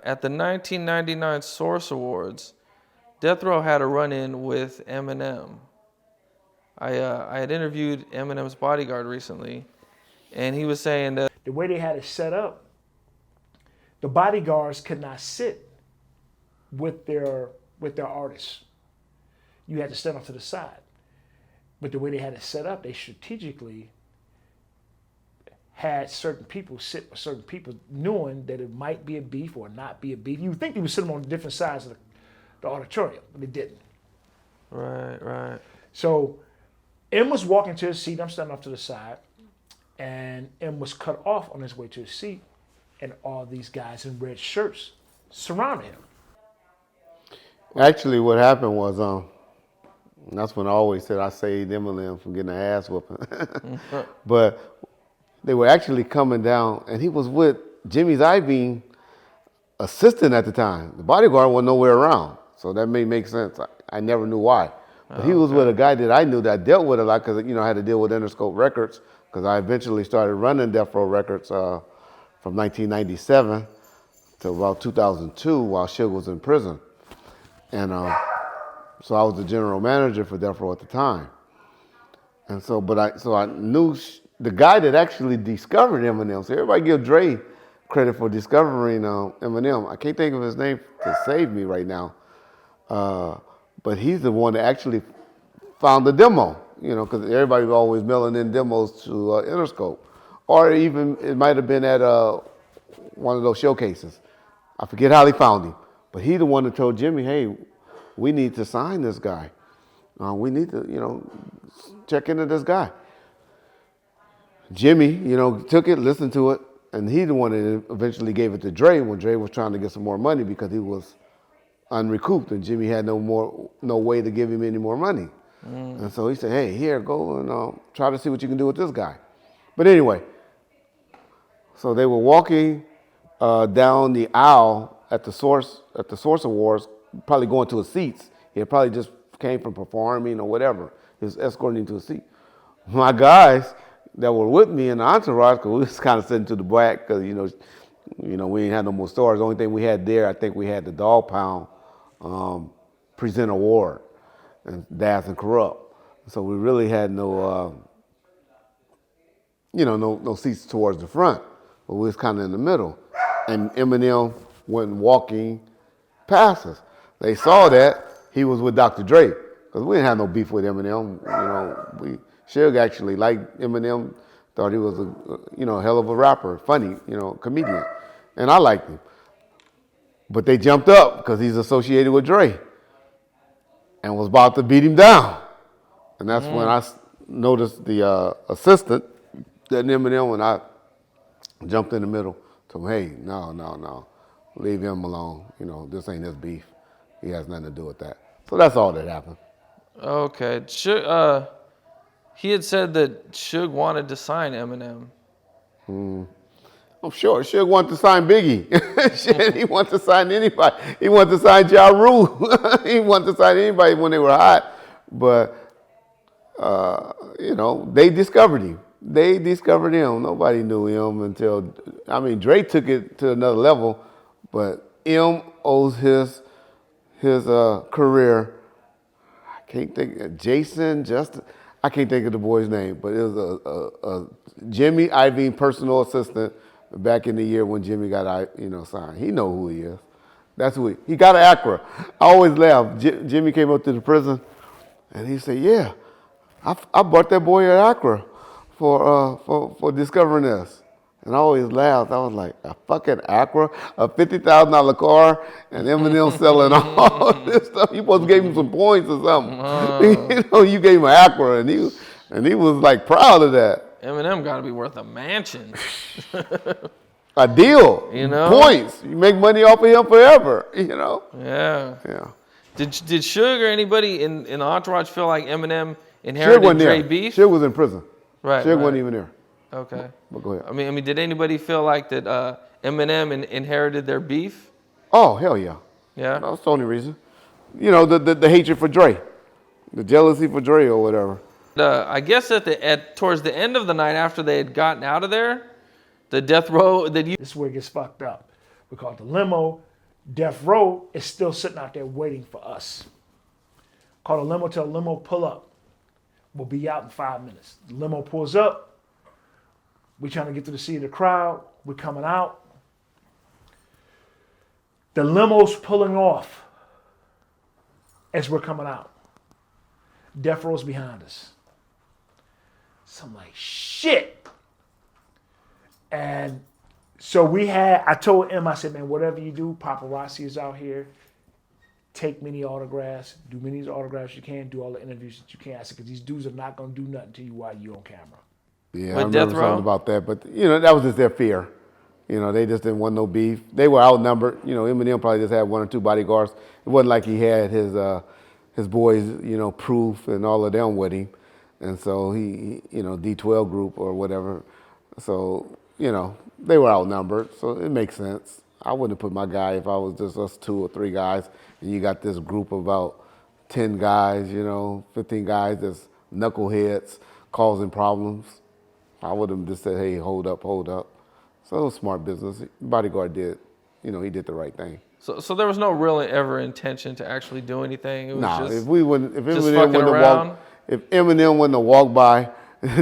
at the 1999 Source Awards, Death Row had a run-in with Eminem. I had interviewed Eminem's bodyguard recently, and he was saying that The way they had it set up, the bodyguards could not sit with their artists. You had to stand off to the side. But the way they had it set up, they strategically had certain people sit with certain people, knowing that it might be a beef or not be a beef. You would think they were sitting on different sides of the auditorium, but they didn't. Right. So M was walking to his seat. I'm standing off to the side, and M was cut off on his way to his seat, and all these guys in red shirts surrounded him. Actually, what happened was, that's when I always said I saved Eminem from getting an ass whooping. But they were actually coming down, and he was with Jimmy's Iovine assistant at the time. The bodyguard wasn't nowhere around, so that may make sense. I never knew why. But he was with a guy that I knew that I dealt with a lot because, I had to deal with Interscope Records because I eventually started running Death Row Records from 1997 to about 2002 while Suge was in prison. And so I was the general manager for Death Row at the time. And so, I knew the guy that actually discovered Eminem. So everybody give Dre credit for discovering Eminem. I can't think of his name to save me right now. But he's the one that actually found the demo, because everybody was always mailing in demos to Interscope. Or even, it might have been at one of those showcases. I forget how they found him. But he's the one that told Jimmy, hey, we need to sign this guy. We need to, check into this guy. Jimmy, took it, listened to it, and he's the one that eventually gave it to Dre when Dre was trying to get some more money because he was unrecouped and Jimmy had no way to give him any more money. And so he said, hey, here, go and try to see what you can do with this guy. But anyway, so they were walking down the aisle at the Source Awards, probably going to his seats. He had probably just came from performing or whatever. He was escorting him to a seat. My guys that were with me in the entourage, because we was kind of sitting to the back, because we ain't had no more stars. The only thing we had there, I think we had the Dog Pound present award and Daz and Corrupt. So we really had no seats towards the front, but we was kind of in the middle. And Eminem went walking past us. They saw that he was with Dr. Dre, because we didn't have no beef with Eminem. Suge actually liked Eminem, thought he was a hell of a rapper, funny, comedian, and I liked him. But they jumped up because he's associated with Dre, and was about to beat him down. And that's when I noticed the assistant, that Eminem, and I jumped in the middle. Told him, hey, no, leave him alone. This ain't his beef. He has nothing to do with that. So that's all that happened. Okay. He had said that Suge wanted to sign Eminem. I'm sure Suge wanted to sign Biggie. Shit, he wanted to sign anybody. He wanted to sign Ja Rule. He wanted to sign anybody when they were hot. But, they discovered him. They discovered him. Nobody knew him until, Dre took it to another level, but M owes his career, I can't think, Justin, I can't think of the boy's name, but it was a Jimmy Iovine personal assistant back in the year when Jimmy got signed. He know who he is. That's who he got an Acura. I always laugh. Jimmy came up to the prison, and he said, yeah, I bought that boy an Acura for discovering this. And I always laughed. I was like, a fucking Acura, a $50,000 car, and Eminem selling all this stuff. You supposed to give him some points or something. You gave him an Acura, and he was like proud of that. Eminem got to be worth a mansion. A deal. Points. You make money off of him forever. Yeah. Yeah. Did Suge or anybody in the entourage feel like Eminem inherited Dre beef? Suge was in prison. Right. Suge wasn't even there. Okay. But go ahead. I mean, did anybody feel like that Eminem inherited their beef? Oh, hell yeah. Yeah? That's the only reason. The hatred for Dre. The jealousy for Dre or whatever. I guess towards the end of the night after they had gotten out of there, the Death Row... This is where it gets fucked up. We call it the limo. Death Row is still sitting out there waiting for us. Call a limo, tell a limo, pull up. We'll be out in 5 minutes. The limo pulls up. We're trying to get to the seat of the crowd. We're coming out. The limo's pulling off as we're coming out. Death Row's behind us. So I'm like, shit. And so I told him, I said, man, whatever you do, paparazzi is out here. Take many autographs, do many autographs you can, do all the interviews that you can. I said, because these dudes are not going to do nothing to you while you're on camera. Yeah, With I remember Death Row? something about that. But, that was just their fear. They just didn't want no beef. They were outnumbered. Eminem probably just had 1 or 2 bodyguards. It wasn't like he had his boys, Proof and all of them with him. And so he D12 group or whatever. So, they were outnumbered. So it makes sense. I wouldn't have put my guy if I was just us 2 or 3 guys. And you got this group of about 10 guys, 15 guys that's knuckleheads causing problems. I would have just said, hey, hold up. So it was smart business. Bodyguard did, he did the right thing. So there was no real ever intention to actually do anything. It was just, if Eminem fucking around. If Eminem wouldn't have walked by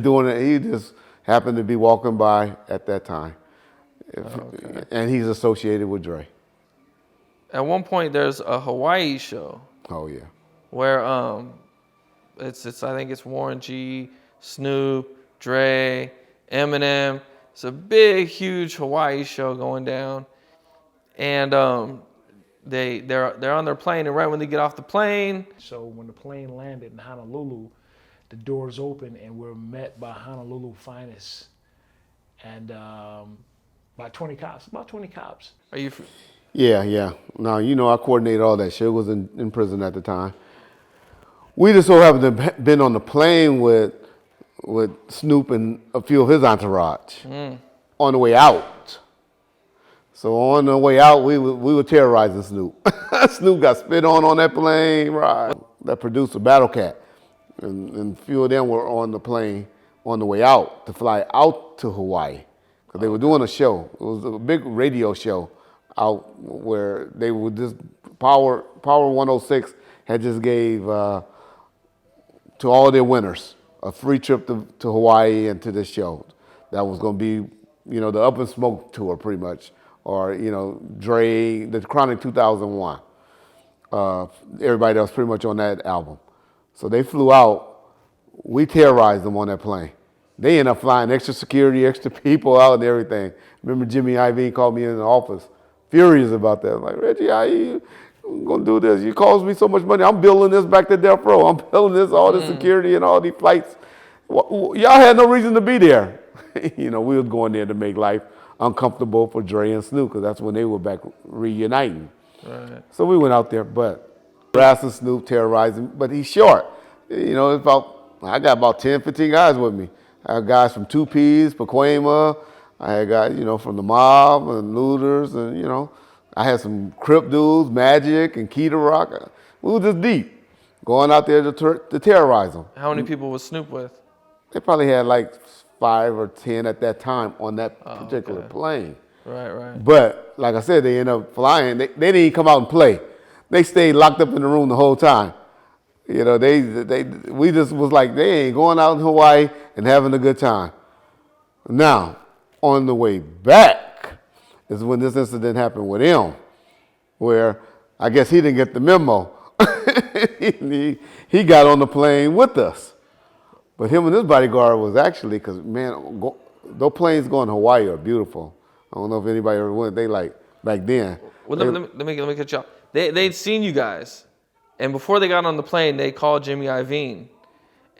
doing it, he just happened to be walking by at that time. Okay. And he's associated with Dre. At one point, there's a Hawaii show Oh yeah. where it's I think it's Warren G, Snoop, Dre, Eminem. It's a big, huge Hawaii show going down, and they're on their plane, and right when they get off the plane, So when the plane landed in Honolulu, the doors open and we're met by Honolulu finest and by 20 cops, about 20 cops. are you? Yeah. Now, I coordinated all that shit. I was in prison at the time. We just so happened to have been on the plane with Snoop and a few of his entourage on the way out. So on the way out, we were terrorizing Snoop. Snoop got spit on that plane ride. That producer, Battle Cat, and a few of them were on the plane on the way out to fly out to Hawaii. Because they were doing a show. It was a big radio show out where they would just, Power 106 had just gave to all their winners a free trip to Hawaii and to this show. That was going to be, the Up and Smoke tour pretty much. Or, Dre, the Chronic 2001. Everybody else pretty much on that album. So they flew out. We terrorized them on that plane. They ended up flying extra security, extra people out and everything. Remember Jimmy Iovine called me in the office, furious about that. I'm like, Reggie, how you gonna do this? You cost me so much money. I'm billing this back to Death Row. I'm billing this, all this security and all these flights. Y'all had no reason to be there. We was going there to make life uncomfortable for Dre and Snoop because that's when they were back reuniting. Right. So we went out there, but harassing Snoop, terrorizing, but he's short. I got about 10, 15 guys with me. I had guys from 2Ps, Pacoima. I had guys, from the mob and looters, and I had some Crip dudes, Magic and Key to Rock. We were just deep, going out there to terrorize them. How many people was Snoop with? They probably had like 5 or 10 at that time on that particular plane. Right. But like I said, they ended up flying. They didn't even come out and play. They stayed locked up in the room the whole time. We just was like, they ain't going out in Hawaii and having a good time. Now, on the way back is when this incident happened with him, where I guess he didn't get the memo. he got on the plane with us. But him and his bodyguard was actually, because, man, those planes going to Hawaii are beautiful. I don't know if anybody ever went. They like, back then. Well, let me cut you off. They'd seen you guys. And before they got on the plane, they called Jimmy Iovine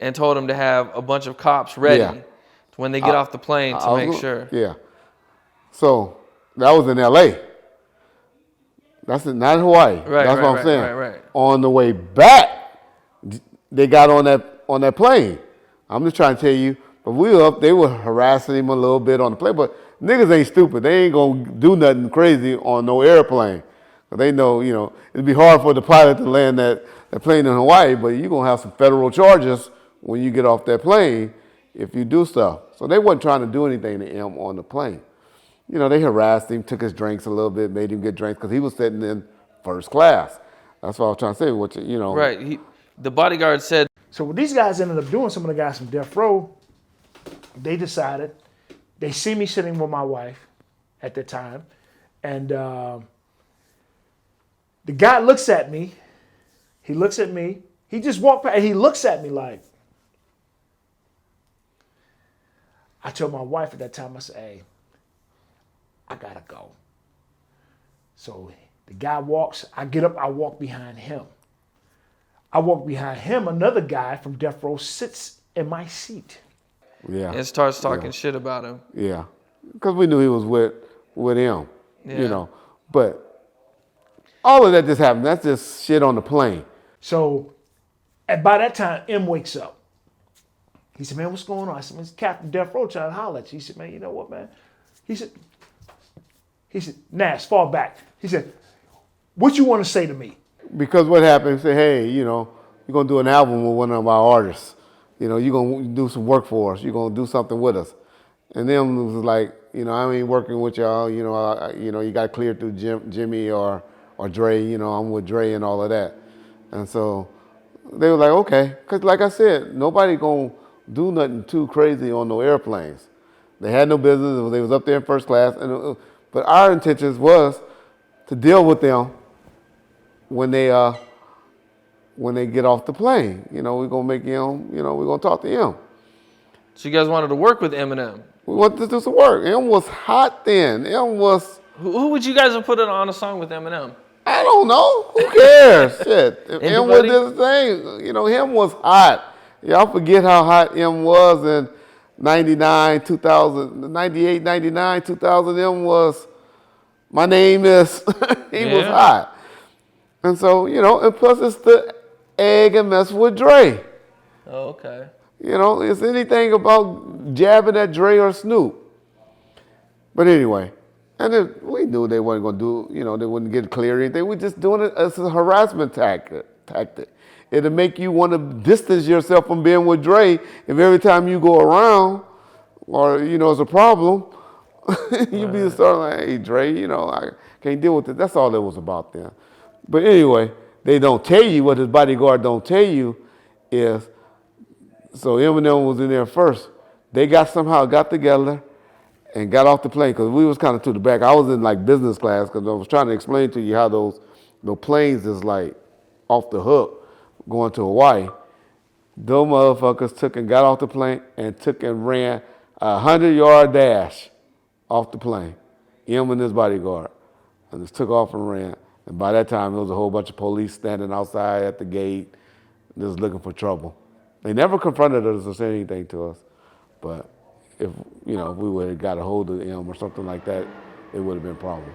and told him to have a bunch of cops ready when they get off the plane to make sure. Yeah. So that was in L.A. That's not Hawaii. Right, That's what I'm saying. Right. On the way back, they got on that plane. I'm just trying to tell you, but we were up, they were harassing him a little bit on the plane, but niggas ain't stupid. They ain't gonna do nothing crazy on no airplane. They know, it'd be hard for the pilot to land that plane in Hawaii, but you're going to have some federal charges when you get off that plane if you do stuff. So they wasn't trying to do anything to him on the plane. they harassed him, took his drinks a little bit, made him get drinks because he was sitting in first class. That's what I was trying to say. Right. The bodyguard said. So what these guys ended up doing, some of the guys from death row, they decided, they see me sitting with my wife at the time, and the guy looks at me. He looks at me. He just walked by and he looks at me like. I told my wife at that time, I said, hey, I gotta go. So the guy walks, I get up, I walk behind him. I walk behind him, another guy from death row sits in my seat. Yeah. And starts talking shit about him. Yeah. Because we knew he was with him, But all of that just happened. That's just shit on the plane. So by that time, M wakes up. He said, man, what's going on? I said, man, it's Captain Death Row trying to holler at you. He said, man, you know what, man? He said, Nash, fall back. He said, what you want to say to me? Because what happened, say, hey, you're going to do an album with one of our artists. You're going to do some work for us. You're going to do something with us. And then was like, I ain't working with y'all. You got cleared through Jimmy or Dre. I'm with Dre and all of that. And so they were like, okay. Because like I said, nobody going to do nothing too crazy on no airplanes. They had no business. They was up there in first class. But our intentions was to deal with them when they get off the plane. We're going to make him, we're going to talk to him. So you guys wanted to work with Eminem? We wanted to do some work. M was hot then. M was... Who would you guys have put on a song with Eminem? I don't know. Who cares? Shit. M was Anybody? this thing. Him was hot. Y'all forget how hot M was in 99, 2000, 98, 99, 2000. M was, my name is, he was hot. And so, and plus it's the egg and mess with Dre. Oh, okay. It's anything about jabbing at Dre or Snoop. But anyway, and then we knew they weren't going to do, they wouldn't get clear or anything. We're just doing it as a harassment tactic. It'll make you want to distance yourself from being with Dre if every time you go around or, it's a problem, you be sort of like, hey, Dre, I can't deal with it. That's all it was about then. But anyway, they don't tell you, what his bodyguard don't tell you is, so Eminem was in there first. They somehow got together and got off the plane because we was kind of to the back. I was in like business class because I was trying to explain to you how those planes is like off the hook going to Hawaii. Those motherfuckers took and got off the plane and took and ran a 100-yard dash off the plane. M and his bodyguard. And just took off and ran. And by that time, there was a whole bunch of police standing outside at the gate just looking for trouble. They never confronted us or said anything to us. But if we would have got a hold of M or something like that, it would have been problems.